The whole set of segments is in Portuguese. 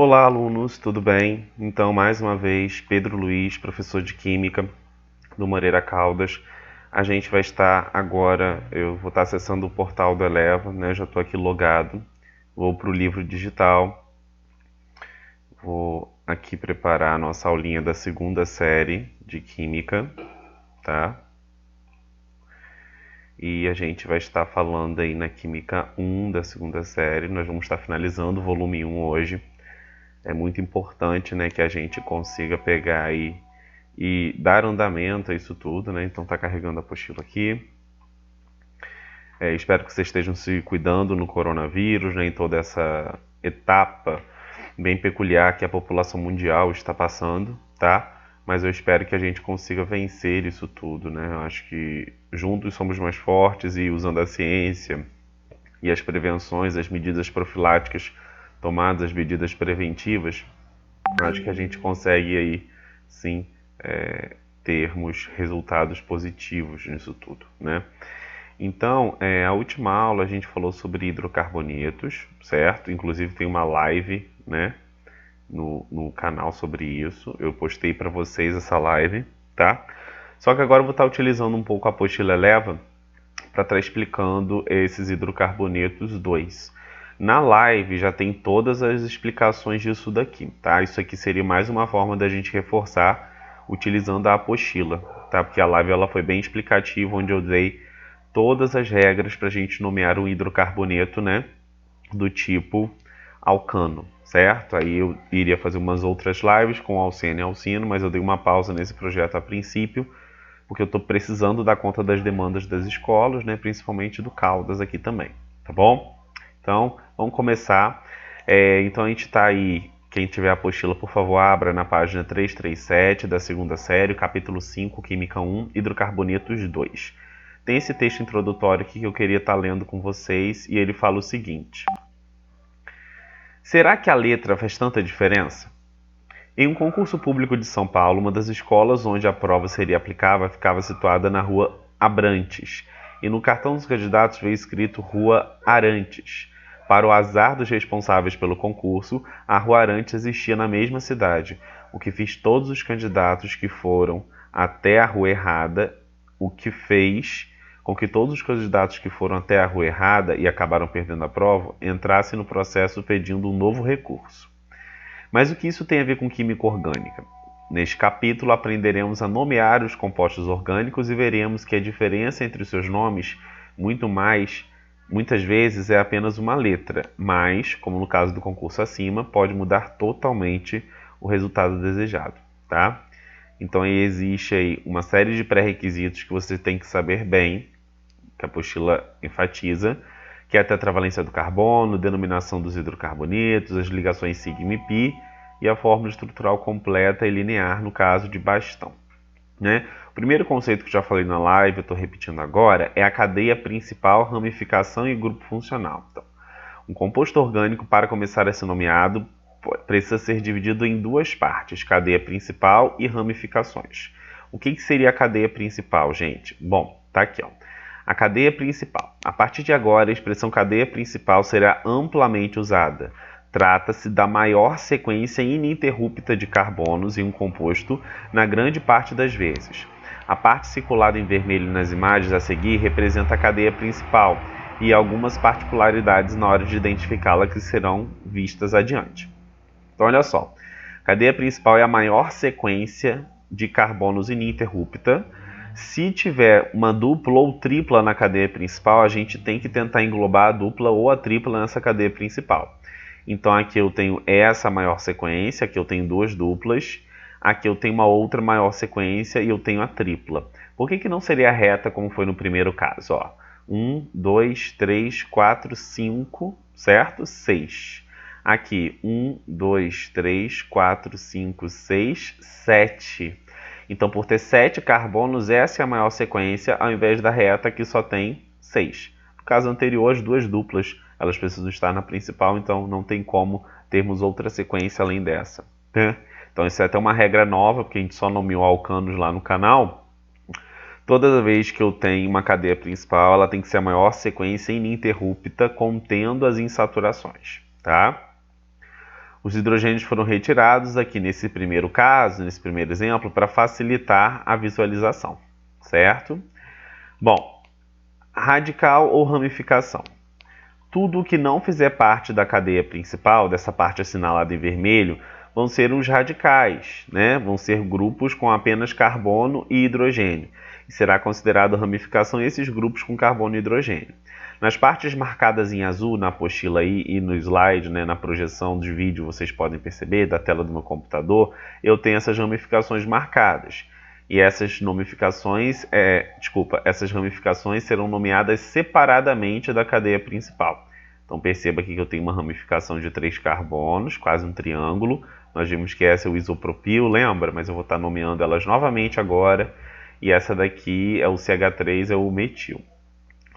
Olá, alunos, tudo bem? Então, mais uma vez, Pedro Luiz, professor de Química do Moreira Caldas. A gente vai estar agora, eu vou estar acessando o portal do Eleva, né? Já estou aqui logado. Vou para o livro digital. Vou aqui preparar a nossa aulinha da segunda série de Química, tá? E a gente vai estar falando aí na Química 1 da segunda série. Nós vamos estar finalizando o volume 1 hoje. É muito importante, né, que a gente consiga pegar aí e dar andamento a isso tudo, né? Então tá carregando a apostila aqui. Espero que vocês estejam se cuidando no coronavírus, né, em toda essa etapa bem peculiar que a população mundial está passando, tá? Mas eu espero que a gente consiga vencer isso tudo, né? Eu acho que juntos somos mais fortes e usando a ciência e as prevenções, as medidas profiláticas tomadas, as medidas preventivas, acho que a gente consegue aí, sim, termos resultados positivos nisso tudo, né? Então, a última aula a gente falou sobre hidrocarbonetos, certo? Inclusive tem uma live, né, no canal sobre isso. Eu postei para vocês essa live, tá? Só que agora eu vou estar utilizando um pouco a apostila Eleva para estar explicando esses hidrocarbonetos 2. Na live já tem todas as explicações disso daqui, tá? Isso aqui seria mais uma forma da gente reforçar utilizando a apostila, tá? Porque a live ela foi bem explicativa, onde eu dei todas as regras para a gente nomear um hidrocarboneto, né? Do tipo alcano, certo? Aí eu iria fazer umas outras lives com alceno e alcino, mas eu dei uma pausa nesse projeto a princípio, porque eu estou precisando dar conta das demandas das escolas, né? Principalmente do Caldas aqui também, tá bom? Então, vamos começar. Então, a gente está aí, quem tiver a apostila, por favor, abra na página 337 da segunda série, capítulo 5, Química 1, Hidrocarbonetos 2. Tem esse texto introdutório aqui que eu queria estar lendo com vocês, e ele fala o seguinte. Será que a letra faz tanta diferença? Em um concurso público de São Paulo, uma das escolas onde a prova seria aplicável ficava situada na rua Abrantes, e no cartão dos candidatos veio escrito Rua Arantes. Para o azar dos responsáveis pelo concurso, a Rua Arantes existia na mesma cidade, o que fez todos os candidatos que foram até a rua errada, o que fez com que todos os candidatos que foram até a rua errada e acabaram perdendo a prova entrassem no processo pedindo um novo recurso. Mas o que isso tem a ver com química orgânica? Neste capítulo aprenderemos a nomear os compostos orgânicos e veremos que a diferença entre os seus nomes, muitas vezes é apenas uma letra, mas, como no caso do concurso acima, pode mudar totalmente o resultado desejado, tá? Então aí existe aí uma série de pré-requisitos que você tem que saber bem, que a apostila enfatiza, que é a tetravalência do carbono, denominação dos hidrocarbonetos, as ligações sigma e pi e a fórmula estrutural completa e linear no caso de bastão, né? O primeiro conceito que eu já falei na live, eu estou repetindo agora, é a cadeia principal, ramificação e grupo funcional. Então, um composto orgânico, para começar a ser nomeado, precisa ser dividido em duas partes, cadeia principal e ramificações. O que seria a cadeia principal, gente? Bom, tá aqui, ó. A cadeia principal. A partir de agora, a expressão cadeia principal será amplamente usada. Trata-se da maior sequência ininterrupta de carbonos em um composto, na grande parte das vezes. A parte circulada em vermelho nas imagens a seguir representa a cadeia principal e algumas particularidades na hora de identificá-la que serão vistas adiante. Então, olha só. A cadeia principal é a maior sequência de carbonos ininterrupta. Se tiver uma dupla ou tripla na cadeia principal, a gente tem que tentar englobar a dupla ou a tripla nessa cadeia principal. Então aqui eu tenho essa maior sequência, aqui eu tenho duas duplas, aqui eu tenho uma outra maior sequência e eu tenho a tripla. Por que não seria reta como foi no primeiro caso? 1, 2, 3, 4, 5, certo? 6. Aqui, 1, 2, 3, 4, 5, 6, 7. Então, por ter 7 carbonos, essa é a maior sequência, ao invés da reta que só tem 6. No caso anterior, as duas duplas, elas precisam estar na principal, então não tem como termos outra sequência além dessa, né? Então, isso é até uma regra nova, porque a gente só nomeou alcanos lá no canal. Toda vez que eu tenho uma cadeia principal, ela tem que ser a maior sequência ininterrupta, contendo as insaturações, tá? Os hidrogênios foram retirados aqui nesse primeiro caso, nesse primeiro exemplo, para facilitar a visualização, certo? Bom, radical ou ramificação. Tudo que não fizer parte da cadeia principal, dessa parte assinalada em vermelho, vão ser os radicais, né? Vão ser grupos com apenas carbono e hidrogênio. E será considerado ramificação esses grupos com carbono e hidrogênio. Nas partes marcadas em azul, na apostila aí e no slide, né, na projeção de vídeo, vocês podem perceber, da tela do meu computador, eu tenho essas ramificações marcadas. E essas ramificações serão nomeadas separadamente da cadeia principal. Então perceba aqui que eu tenho uma ramificação de 3 carbonos, quase um triângulo. Nós vimos que essa é o isopropil, lembra? Mas eu vou estar nomeando elas novamente agora. E essa daqui é o CH3, é o metil.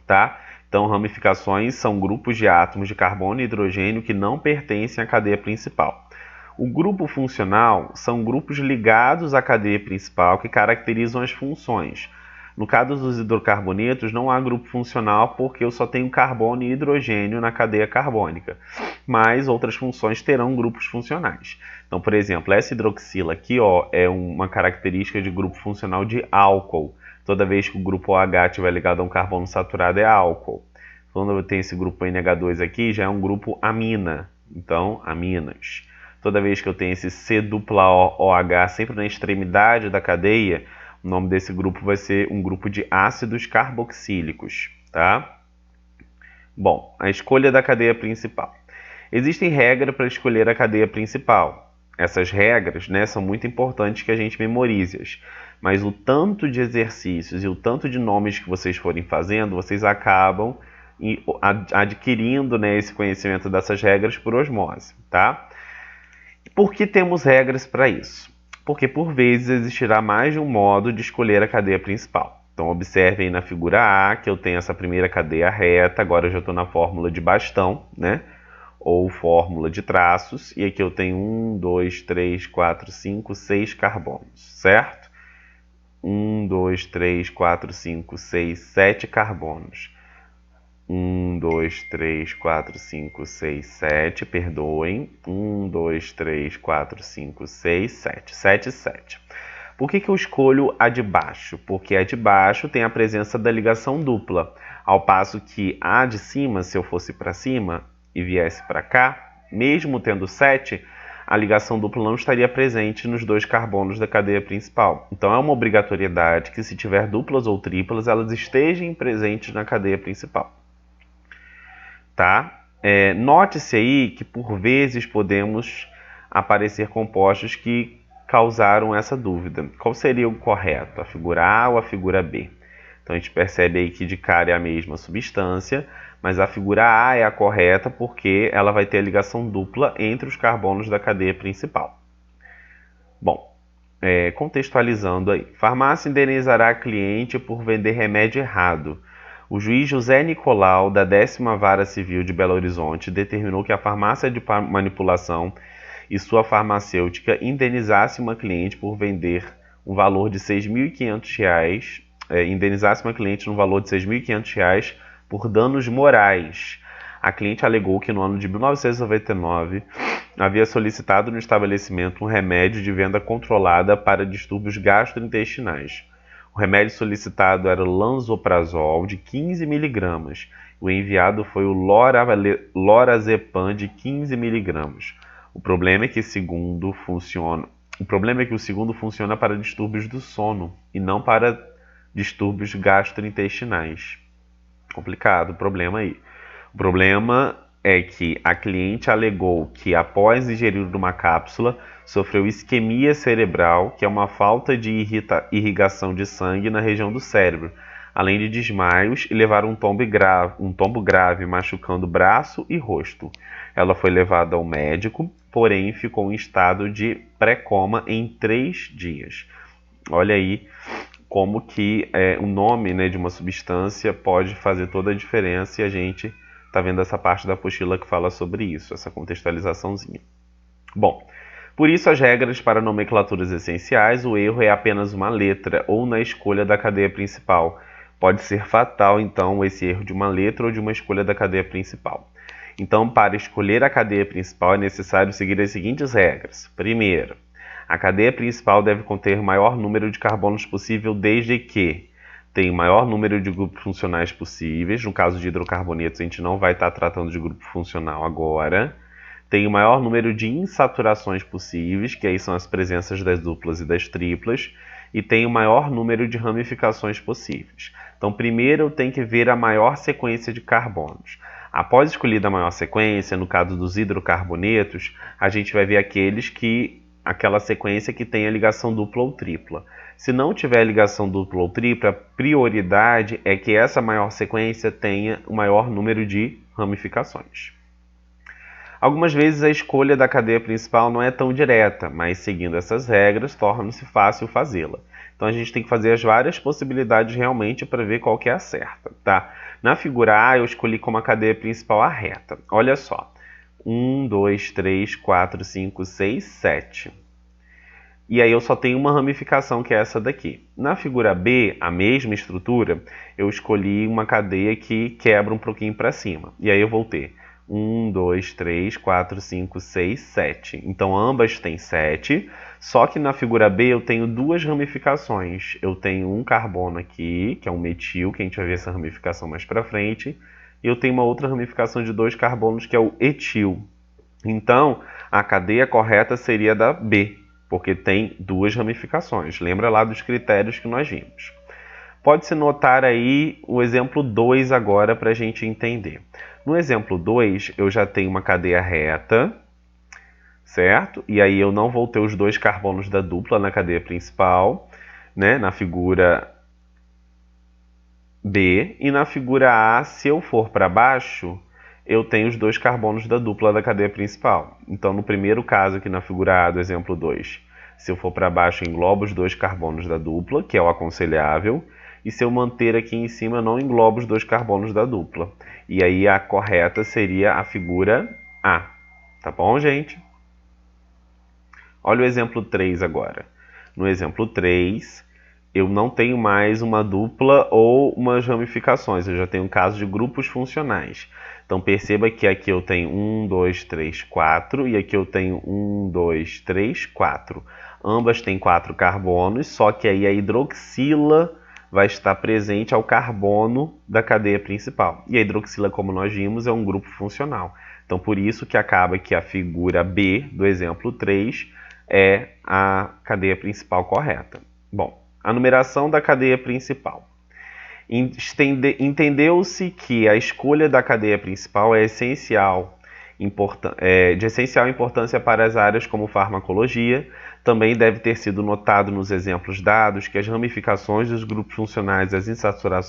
Tá? Então ramificações são grupos de átomos de carbono e hidrogênio que não pertencem à cadeia principal. O grupo funcional são grupos ligados à cadeia principal que caracterizam as funções. No caso dos hidrocarbonetos, não há grupo funcional porque eu só tenho carbono e hidrogênio na cadeia carbônica, mas outras funções terão grupos funcionais. Então, por exemplo, essa hidroxila aqui ó, é uma característica de grupo funcional de álcool. Toda vez que o grupo OH estiver ligado a um carbono saturado é álcool. Quando eu tenho esse grupo NH2 aqui, já é um grupo amina, então aminas. Toda vez que eu tenho esse C-OH sempre na extremidade da cadeia, o nome desse grupo vai ser um grupo de ácidos carboxílicos, tá? Bom, a escolha da cadeia principal. Existem regras para escolher a cadeia principal. Essas regras, né, são muito importantes que a gente memorize-as. Mas o tanto de exercícios e o tanto de nomes que vocês forem fazendo, vocês acabam adquirindo, né, esse conhecimento dessas regras por osmose, tá? Por que temos regras para isso? Porque por vezes existirá mais de um modo de escolher a cadeia principal. Então observem na figura A que eu tenho essa primeira cadeia reta, agora eu já estou na fórmula de bastão, né? Ou fórmula de traços, e aqui eu tenho 1, 2, 3, 4, 5, 6 carbonos, certo? 1, 2, 3, 4, 5, 6, 7 carbonos. 1, 2, 3, 4, 5, 6, 7, perdoem. 1, 2, 3, 4, 5, 6, 7. 7, 7. Por que eu escolho a de baixo? Porque a de baixo tem a presença da ligação dupla. Ao passo que a de cima, se eu fosse para cima e viesse para cá, mesmo tendo 7, a ligação dupla não estaria presente nos 2 carbonos da cadeia principal. Então é uma obrigatoriedade que se tiver duplas ou triplas, elas estejam presentes na cadeia principal. Tá? Note-se aí que por vezes podemos aparecer compostos que causaram essa dúvida. Qual seria o correto, a figura A ou a figura B? Então a gente percebe aí que de cara é a mesma substância, mas a figura A é a correta porque ela vai ter a ligação dupla entre os carbonos da cadeia principal. Bom, contextualizando aí. Farmácia indenizará cliente por vender remédio errado. O juiz José Nicolau, da 10ª Vara Civil de Belo Horizonte, determinou que a farmácia de manipulação e sua farmacêutica indenizasse uma cliente por vender um valor de R$ 6.500, indenizasse uma cliente no valor de R$ 6.500 por danos morais. A cliente alegou que no ano de 1999 havia solicitado no estabelecimento um remédio de venda controlada para distúrbios gastrointestinais. O remédio solicitado era o Lansoprazol, de 15 mg. O enviado foi o Lorazepam, de 15 mg. O problema é que o segundo funciona para distúrbios do sono e não para distúrbios gastrointestinais. Complicado o problema aí. O problema é que a cliente alegou que após ingerir uma cápsula sofreu isquemia cerebral, que é uma falta de irrigação de sangue na região do cérebro, além de desmaios e levar um tombo grave, machucando braço e rosto. Ela foi levada ao médico, porém ficou em estado de pré-coma em 3 dias. Olha aí como que o nome, né, de uma substância pode fazer toda a diferença e a gente está vendo essa parte da apostila que fala sobre isso, essa contextualizaçãozinha. Bom, por isso as regras para nomenclaturas essenciais, o erro é apenas uma letra ou na escolha da cadeia principal. Pode ser fatal, então, esse erro de uma letra ou de uma escolha da cadeia principal. Então, para escolher a cadeia principal é necessário seguir as seguintes regras. Primeiro, a cadeia principal deve conter o maior número de carbonos possível desde que tem o maior número de grupos funcionais possíveis. No caso de hidrocarbonetos, a gente não vai estar tratando de grupo funcional agora. Tem o maior número de insaturações possíveis, que aí são as presenças das duplas e das triplas, e tem o maior número de ramificações possíveis. Então, primeiro eu tenho que ver a maior sequência de carbonos. Após escolhida a maior sequência, no caso dos hidrocarbonetos, a gente vai ver aquela sequência que tem a ligação dupla ou tripla. Se não tiver ligação dupla ou tripla, a prioridade é que essa maior sequência tenha o maior número de ramificações. Algumas vezes a escolha da cadeia principal não é tão direta, mas seguindo essas regras torna-se fácil fazê-la. Então a gente tem que fazer as várias possibilidades realmente para ver qual que é a certa, tá? Na figura A eu escolhi como a cadeia principal a reta. Olha só, 1, 2, 3, 4, 5, 6, 7. E aí eu só tenho uma ramificação que é essa daqui. Na figura B, a mesma estrutura, eu escolhi uma cadeia que quebra um pouquinho para cima. E aí eu vou ter 1, 2, 3, 4, 5, 6, 7. Então ambas têm 7, só que na figura B eu tenho duas ramificações. Eu tenho um carbono aqui, que é um metil, que a gente vai ver essa ramificação mais para frente. E eu tenho uma outra ramificação de 2 carbonos, que é o etil. Então a cadeia correta seria da B, porque tem duas ramificações. Lembra lá dos critérios que nós vimos. Pode-se notar aí o exemplo 2 agora para a gente entender. No exemplo 2, eu já tenho uma cadeia reta, certo? E aí eu não vou ter os 2 carbonos da dupla na cadeia principal, né? Na figura B. E na figura A, se eu for para baixo, eu tenho os 2 carbonos da dupla da cadeia principal. Então, no primeiro caso aqui na figura A do exemplo 2, se eu for para baixo, eu englobo os 2 carbonos da dupla, que é o aconselhável. E se eu manter aqui em cima, eu não englobo os 2 carbonos da dupla. E aí a correta seria a figura A. Tá bom, gente? Olha o exemplo 3 agora. No exemplo 3, eu não tenho mais uma dupla ou umas ramificações. Eu já tenho um caso de grupos funcionais. Então perceba que aqui eu tenho 1, 2, 3, 4 e aqui eu tenho 1, 2, 3, 4. Ambas têm 4 carbonos, só que aí a hidroxila vai estar presente ao carbono da cadeia principal. E a hidroxila, como nós vimos, é um grupo funcional. Então, por isso que acaba que a figura B do exemplo 3 é a cadeia principal correta. Bom, a numeração da cadeia principal. Entendeu-se que a escolha da cadeia principal é de essencial importância para as áreas como farmacologia. Também deve ter sido notado nos exemplos dados que as ramificações dos grupos funcionais e as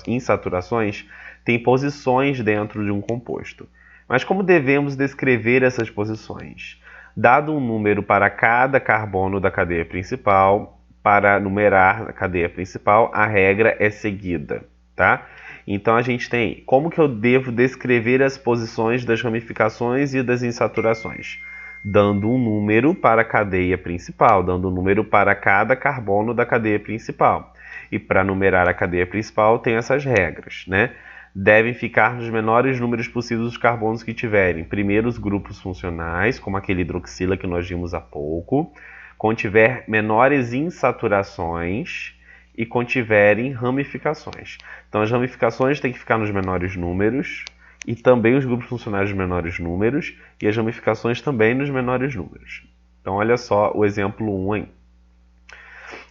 insaturações têm posições dentro de um composto. Mas como devemos descrever essas posições? Dado um número para cada carbono da cadeia principal, para numerar a cadeia principal, a regra é seguida, tá? Então a gente tem como que eu devo descrever as posições das ramificações e das insaturações? Dando um número para a cadeia principal, dando um número para cada carbono da cadeia principal. E para numerar a cadeia principal tem essas regras, né? Devem ficar nos menores números possíveis os carbonos que tiverem. Primeiro os grupos funcionais, como aquele hidroxila que nós vimos há pouco. Contiver menores insaturações e contiverem ramificações. Então as ramificações têm que ficar nos menores números e também os grupos funcionais nos menores números e as ramificações também nos menores números. Então olha só o exemplo 1 aí.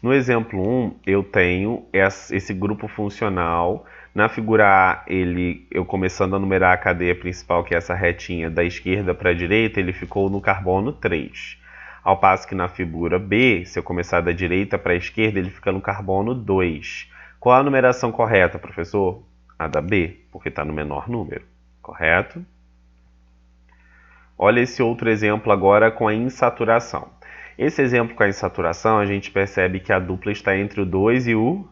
No exemplo 1 eu tenho esse grupo funcional. Na figura A, eu começando a numerar a cadeia principal, que é essa retinha da esquerda para a direita, ele ficou no carbono 3. Ao passo que na figura B, se eu começar da direita para a esquerda, ele fica no carbono 2. Qual a numeração correta, professor? A da B, porque está no menor número, correto? Olha esse outro exemplo agora com a insaturação. Esse exemplo com a insaturação, a gente percebe que a dupla está entre o 2 e o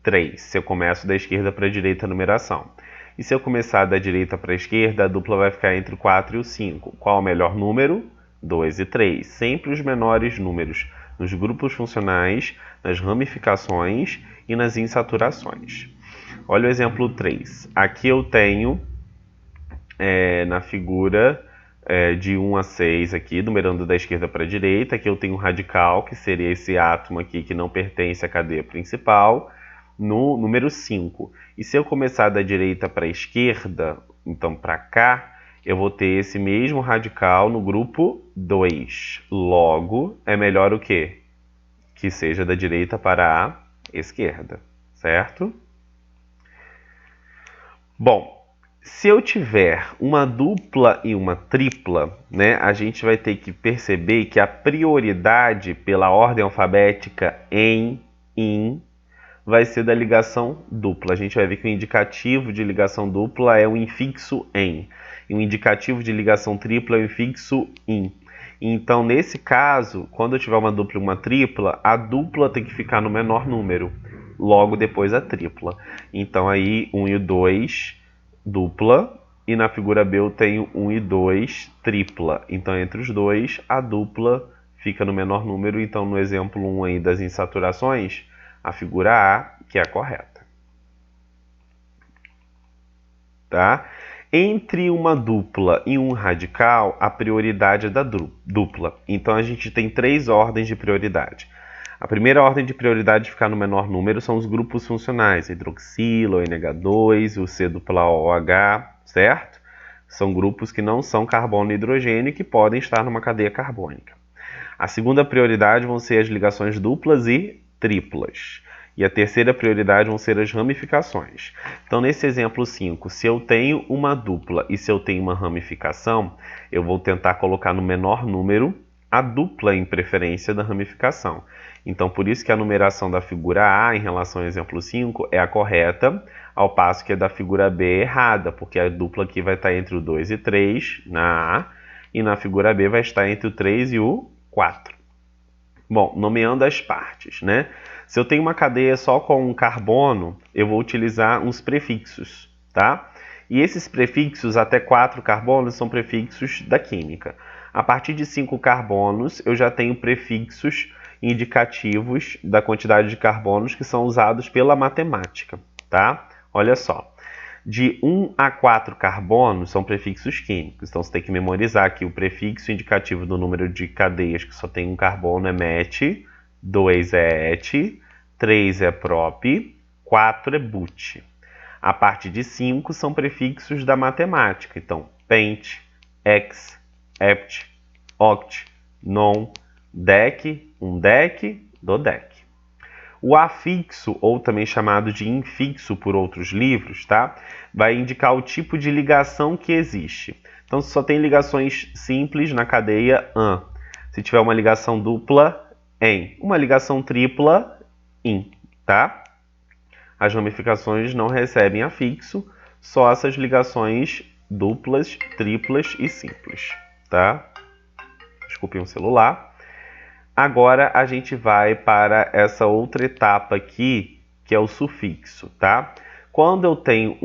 3, se eu começo da esquerda para a direita a numeração. E se eu começar da direita para a esquerda, a dupla vai ficar entre o 4 e o 5. Qual o melhor número? 2 e 3. Sempre os menores números nos grupos funcionais, nas ramificações e nas insaturações. Olha o exemplo 3. Aqui eu tenho na figura de 1 a 6 aqui, numerando da esquerda para a direita. Aqui eu tenho um radical, que seria esse átomo aqui que não pertence à cadeia principal, no número 5. E se eu começar da direita para a esquerda, então para cá, eu vou ter esse mesmo radical no grupo 2. Logo, é melhor o quê? Que seja da direita para a esquerda, certo? Bom, se eu tiver uma dupla e uma tripla, né, a gente vai ter que perceber que a prioridade pela ordem alfabética em, vai ser da ligação dupla. A gente vai ver que o indicativo de ligação dupla é o infixo em, e o indicativo de ligação tripla é o infixo in. Então, nesse caso, quando eu tiver uma dupla e uma tripla, a dupla tem que ficar no menor número, logo depois a tripla. Então, aí, 1 e o 2, dupla, e na figura B eu tenho 1 e 2, tripla. Então, entre os dois, a dupla fica no menor número. Então, no exemplo 1 aí das insaturações, a figura A, que é a correta. Tá? Entre uma dupla e um radical, a prioridade é da dupla. Então, a gente tem 3 ordens de prioridade. A primeira ordem de prioridade de ficar no menor número são os grupos funcionais, hidroxila, o NH2, o C-OH, certo? São grupos que não são carbono e hidrogênio e que podem estar numa cadeia carbônica. A segunda prioridade vão ser as ligações duplas e triplas. E a terceira prioridade vão ser as ramificações. Então, nesse exemplo 5, se eu tenho uma dupla e se eu tenho uma ramificação, eu vou tentar colocar no menor número a dupla em preferência da ramificação. Então, por isso que a numeração da figura A em relação ao exemplo 5 é a correta, ao passo que a da figura B é errada, porque a dupla aqui vai estar entre o 2 e 3 na A, e na figura B vai estar entre o 3 e o 4. Bom, nomeando as partes, né? Se eu tenho uma cadeia só com um carbono, eu vou utilizar uns prefixos, tá? E esses prefixos, até 4 carbonos, são prefixos da química. A partir de 5 carbonos, eu já tenho prefixos indicativos da quantidade de carbonos que são usados pela matemática, tá? Olha só. De 1 a 4 carbonos são prefixos químicos. Então, você tem que memorizar que o prefixo indicativo do número de cadeias que só tem um carbono é met, 2 é et, 3 é prop, 4 é but. A partir de 5 são prefixos da matemática. Então, pent, hex, hept, oct, non, dec, undec, dodec. O afixo, ou também chamado de infixo por outros livros, tá? Vai indicar o tipo de ligação que existe. Então, se só tem ligações simples na cadeia an. Se tiver uma ligação dupla, em. Uma ligação tripla, in, tá? As ramificações não recebem afixo, só essas ligações duplas, triplas e simples, tá? Desculpem o celular. Agora a gente vai para essa outra etapa aqui, que é o sufixo, tá? Quando eu tenho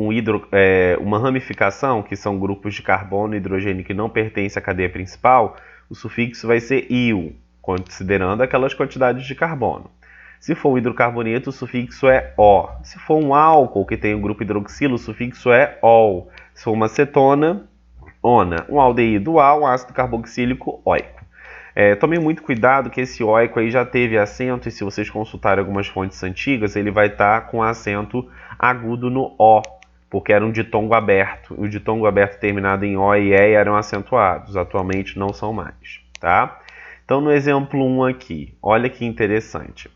uma ramificação, que são grupos de carbono e hidrogênio que não pertencem à cadeia principal, o sufixo vai ser -il, considerando aquelas quantidades de carbono. Se for um hidrocarboneto, o sufixo é -o. Se for um álcool que tem o grupo hidroxilo, o sufixo é -ol. Se for uma cetona, -ona. Um aldeído -al, um ácido carboxílico -oico. Tomem muito cuidado que esse oico aí já teve acento, e se vocês consultarem algumas fontes antigas, ele vai estar com acento agudo no O, porque era um ditongo aberto. O ditongo aberto terminado em O e E eram acentuados, atualmente não são mais, tá? Então, no exemplo 1 aqui, olha que interessante.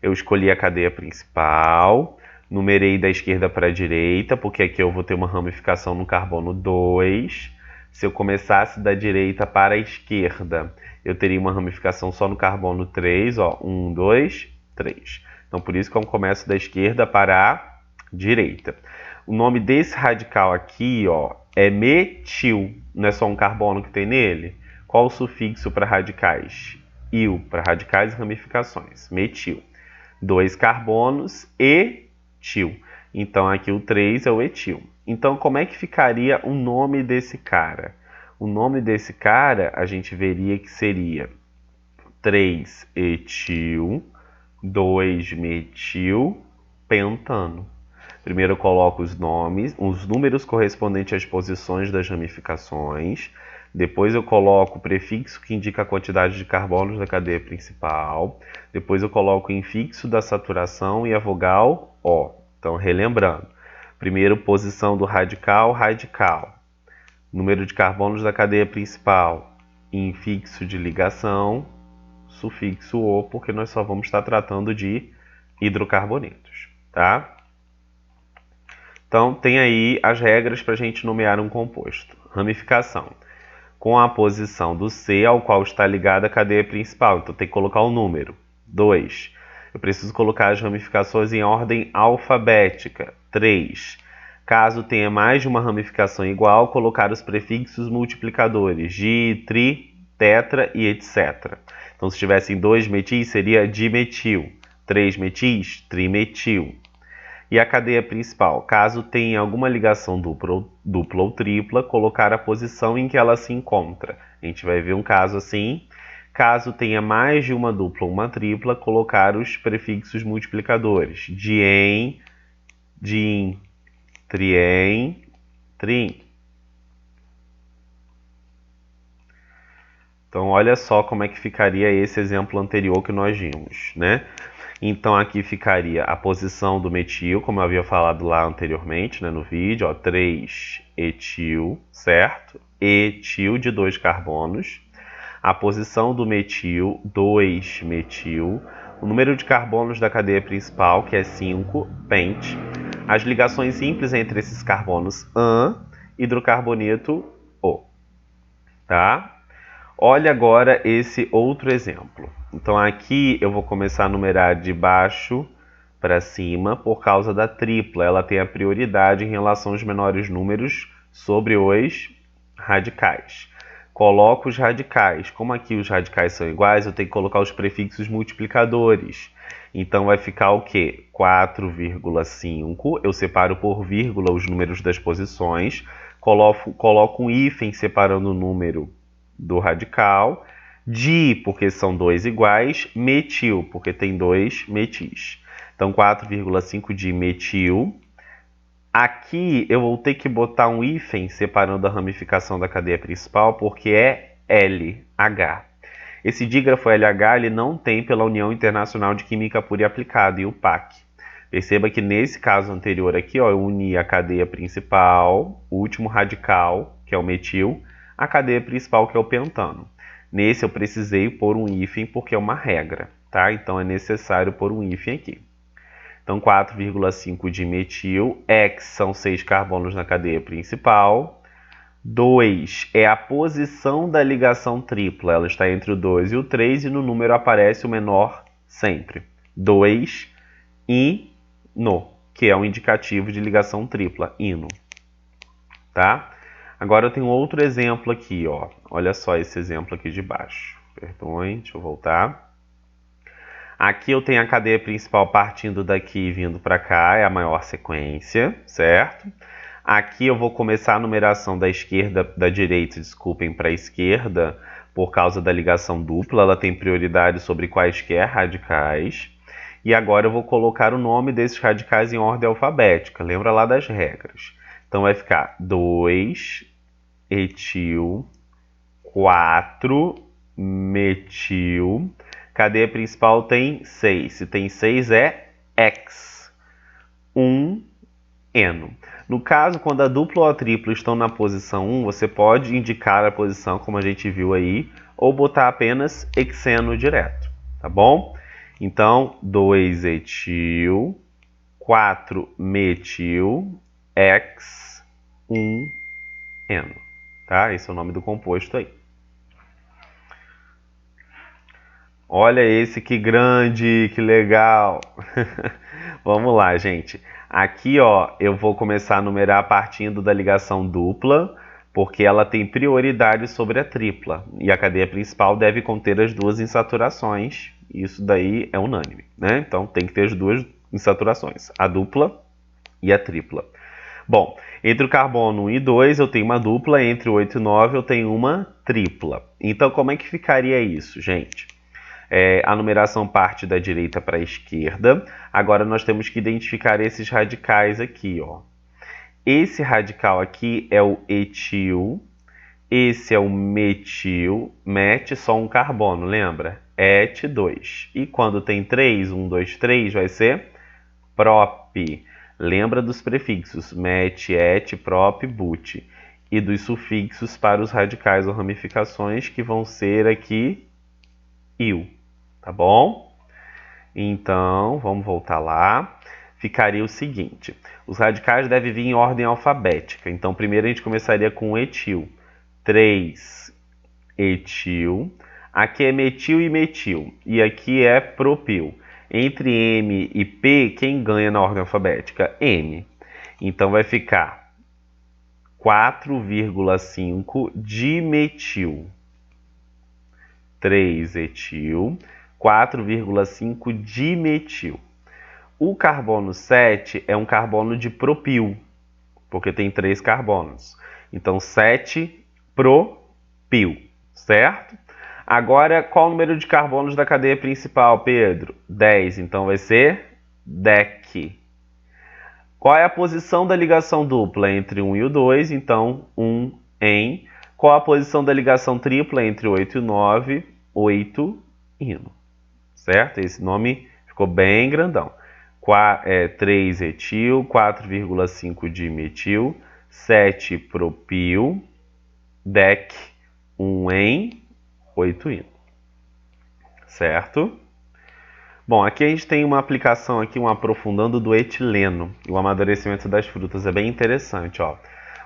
Eu escolhi a cadeia principal, numerei da esquerda para a direita, porque aqui eu vou ter uma ramificação no carbono 2. Se eu começasse da direita para a esquerda, eu teria uma ramificação só no carbono 3, ó, 1, 2, 3. Então, por isso que eu começo da esquerda para a direita. O nome desse radical aqui, ó, é metil. Não é só um carbono que tem nele? Qual o sufixo para radicais? Il, para radicais e ramificações. Metil. 2 carbonos, etil. Então, aqui o 3 é o etil. Então, como é que ficaria o nome desse cara? O nome desse cara, a gente veria que seria 3-etil, 2-metil, pentano. Primeiro eu coloco os nomes, os números correspondentes às posições das ramificações. Depois eu coloco o prefixo que indica a quantidade de carbonos da cadeia principal. Depois eu coloco o infixo da saturação e a vogal O. Então, relembrando. Primeiro, posição do radical, radical. Número de carbonos da cadeia principal. Infixo de ligação, sufixo O, porque nós só vamos estar tratando de hidrocarbonetos, tá? Então, tem aí as regras para a gente nomear um composto. Ramificação. Com a posição do C ao qual está ligada a cadeia principal. Então, tem que colocar o número. 2. Eu preciso colocar as ramificações em ordem alfabética. 3. Caso tenha mais de uma ramificação igual, colocar os prefixos multiplicadores. Di, tri, tetra e etc. Então, se tivessem 2 metis, seria dimetil. 3 metis, trimetil. E a cadeia principal, caso tenha alguma ligação dupla ou tripla, colocar a posição em que ela se encontra. A gente vai ver um caso assim. Caso tenha mais de uma dupla ou uma tripla, colocar os prefixos multiplicadores. Dien, din, trien, trin. Então, olha só como é que ficaria esse exemplo anterior que nós vimos, né? Então, aqui ficaria a posição do metil, como eu havia falado lá anteriormente, né, no vídeo, ó, 3-etil, certo? Etil de 2 carbonos. A posição do metil, 2-metil. O número de carbonos da cadeia principal, que é 5, pente. As ligações simples entre esses carbonos, an, hidrocarboneto, O. Tá? Olha agora esse outro exemplo. Então aqui eu vou começar a numerar de baixo para cima por causa da tripla. Ela tem a prioridade em relação aos menores números sobre os radicais. Coloco os radicais. Como aqui os radicais são iguais, eu tenho que colocar os prefixos multiplicadores. Então vai ficar o quê? 4,5. Eu separo por vírgula os números das posições. Coloco um hífen separando o número do radical. Di, porque são 2 iguais. Metil, porque tem 2 metis. Então, 4,5 de metil. Aqui eu vou ter que botar um hífen separando a ramificação da cadeia principal, porque é LH. Esse dígrafo LH ele não tem pela União Internacional de Química Pura e Aplicada, IUPAC. Perceba que nesse caso anterior aqui, ó, eu uni a cadeia principal, o último radical, que é o metil, a cadeia principal, que é o pentano. Nesse eu precisei pôr um hífen porque é uma regra, tá? Então é necessário pôr um hífen aqui. Então 4,5 de metil, X são 6 carbonos na cadeia principal. 2 é a posição da ligação tripla, ela está entre o 2 e o 3 e no número aparece o menor sempre. 2, ino, que é o indicativo de ligação tripla, ino. Tá? Agora eu tenho outro exemplo aqui, ó. Olha só esse exemplo aqui de baixo. Perdoem, deixa eu voltar. Aqui eu tenho a cadeia principal partindo daqui e vindo para cá, é a maior sequência, certo? Aqui eu vou começar a numeração da esquerda, da direita, desculpem, para a esquerda, por causa da ligação dupla, ela tem prioridade sobre quaisquer radicais. E agora eu vou colocar o nome desses radicais em ordem alfabética, lembra lá das regras. Então vai ficar 2-etil, 4-metil. Cadeia principal tem 6. Se tem 6 é X. 1-eno. No caso, quando a dupla ou a tripla estão na posição 1, você pode indicar a posição, como a gente viu aí, ou botar apenas hexeno direto, tá bom? Então, 2-etil, 4-metil, X, 1-eno. Tá? Esse é o nome do composto aí. Olha esse que grande, que legal. Vamos lá, gente. Aqui, ó, eu vou começar a numerar partindo da ligação dupla, porque ela tem prioridade sobre a tripla. E a cadeia principal deve conter as duas insaturações. Isso daí é unânime, né? Então tem que ter as duas insaturações, a dupla e a tripla. Bom, entre o carbono 1 e 2 eu tenho uma dupla, entre o 8 e 9 eu tenho uma tripla. Então como é que ficaria isso, gente? A numeração parte da direita para a esquerda. Agora nós temos que identificar esses radicais aqui, ó. Esse radical aqui é o etil, esse é o metil, met só um carbono, lembra? Et 2. E quando tem 3, 1, 2, 3, vai ser prop. Lembra dos prefixos met, et, prop, but. E dos sufixos para os radicais ou ramificações, que vão ser aqui il. Tá bom? Então, vamos voltar lá. Ficaria o seguinte: os radicais devem vir em ordem alfabética. Então, primeiro a gente começaria com etil. 3 etil. Aqui é metil e metil. E aqui é propil. Entre M e P, quem ganha na ordem alfabética? M. Então, vai ficar 4,5 dimetil. 3 etil. 4,5 dimetil. O carbono 7 é um carbono de propil, porque tem 3 carbonos. Então, 7 propil, certo? Agora, qual o número de carbonos da cadeia principal, Pedro? 10, então vai ser dec. Qual é a posição da ligação dupla entre 1 e o 2? Então, 1 em. Qual a posição da ligação tripla entre 8 e 9? 8 ino. Certo? Esse nome ficou bem grandão. 3 etil, 4,5 dimetil, 7 propil, dec, 1 em, 8 ino. Certo? Bom, aqui a gente tem uma aplicação, aqui, um aprofundando do etileno. O amadurecimento das frutas é bem interessante, ó.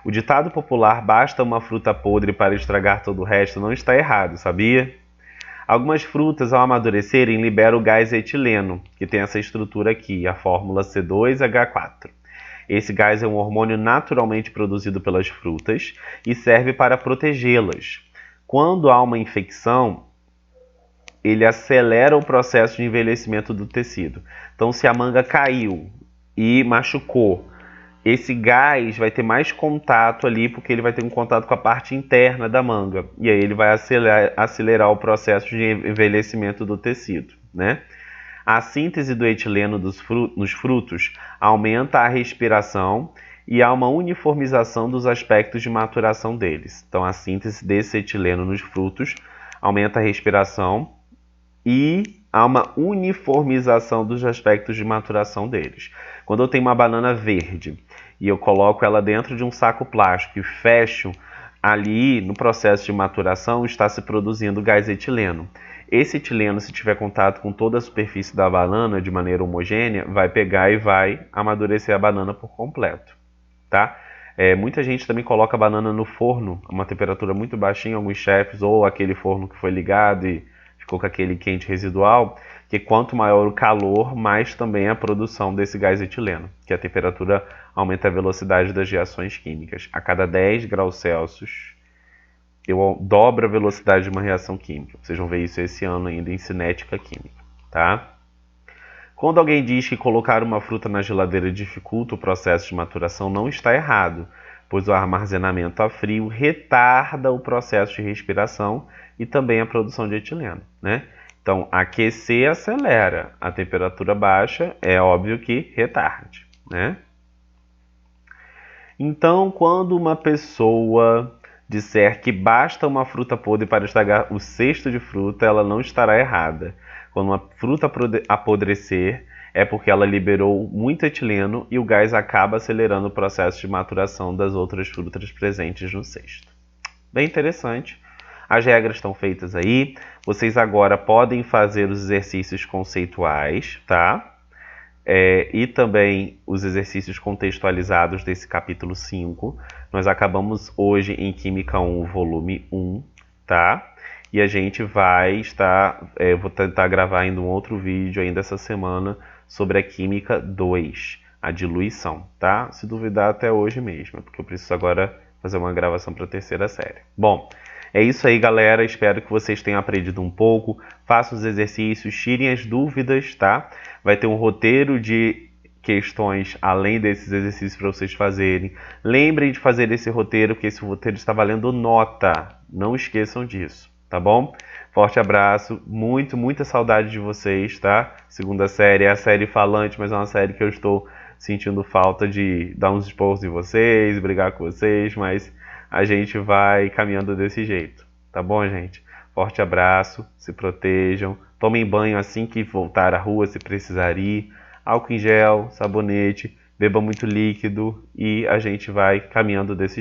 O ditado popular, basta uma fruta podre para estragar todo o resto, não está errado, sabia? Algumas frutas, ao amadurecerem, liberam o gás etileno, que tem essa estrutura aqui, a fórmula C2H4. Esse gás é um hormônio naturalmente produzido pelas frutas e serve para protegê-las. Quando há uma infecção, ele acelera o processo de envelhecimento do tecido. Então, se a manga caiu e machucou, esse gás vai ter mais contato ali, porque ele vai ter um contato com a parte interna da manga. E aí ele vai acelerar o processo de envelhecimento do tecido, né? A síntese do etileno nos frutos aumenta a respiração e há uma uniformização dos aspectos de maturação deles. Então, a síntese desse etileno nos frutos aumenta a respiração e há uma uniformização dos aspectos de maturação deles. Quando eu tenho uma banana verde e eu coloco ela dentro de um saco plástico e fecho, ali no processo de maturação está se produzindo gás etileno. Esse etileno, se tiver contato com toda a superfície da banana de maneira homogênea, vai pegar e vai amadurecer a banana por completo, tá? Muita gente também coloca a banana no forno, a uma temperatura muito baixinha, alguns chefes, ou aquele forno que foi ligado e ficou com aquele quente residual, que quanto maior o calor, mais também a produção desse gás etileno, que a temperatura aumenta a velocidade das reações químicas. A cada 10 graus Celsius, eu dobro a velocidade de uma reação química. Vocês vão ver isso esse ano ainda em cinética química, tá? Quando alguém diz que colocar uma fruta na geladeira dificulta o processo de maturação, não está errado, pois o armazenamento a frio retarda o processo de respiração e também a produção de etileno, né? Então, aquecer acelera, a temperatura baixa é óbvio que retarde, né? Então, quando uma pessoa disser que basta uma fruta podre para estragar o cesto de fruta, ela não estará errada. Quando uma fruta apodrecer, é porque ela liberou muito etileno e o gás acaba acelerando o processo de maturação das outras frutas presentes no cesto. Bem interessante. As regras estão feitas aí. Vocês agora podem fazer os exercícios conceituais, tá? E também os exercícios contextualizados desse capítulo 5. Nós acabamos hoje em Química 1, volume 1, tá? E a gente vai estar... eu vou tentar gravar ainda um outro vídeo ainda essa semana sobre a Química 2, a diluição, tá? Se duvidar até hoje mesmo, porque eu preciso agora fazer uma gravação para a terceira série. Bom, é isso aí, galera. Espero que vocês tenham aprendido um pouco. Façam os exercícios, tirem as dúvidas, tá? Vai ter um roteiro de questões além desses exercícios para vocês fazerem. Lembrem de fazer esse roteiro, porque esse roteiro está valendo nota. Não esqueçam disso, tá bom? Forte abraço, muita saudade de vocês, tá? Segunda série é a série falante, mas é uma série que eu estou sentindo falta de dar uns esporros em vocês, brigar com vocês, mas a gente vai caminhando desse jeito, tá bom, gente? Forte abraço, se protejam, tomem banho assim que voltar à rua, se precisar ir, álcool em gel, sabonete, beba muito líquido e a gente vai caminhando desse jeito.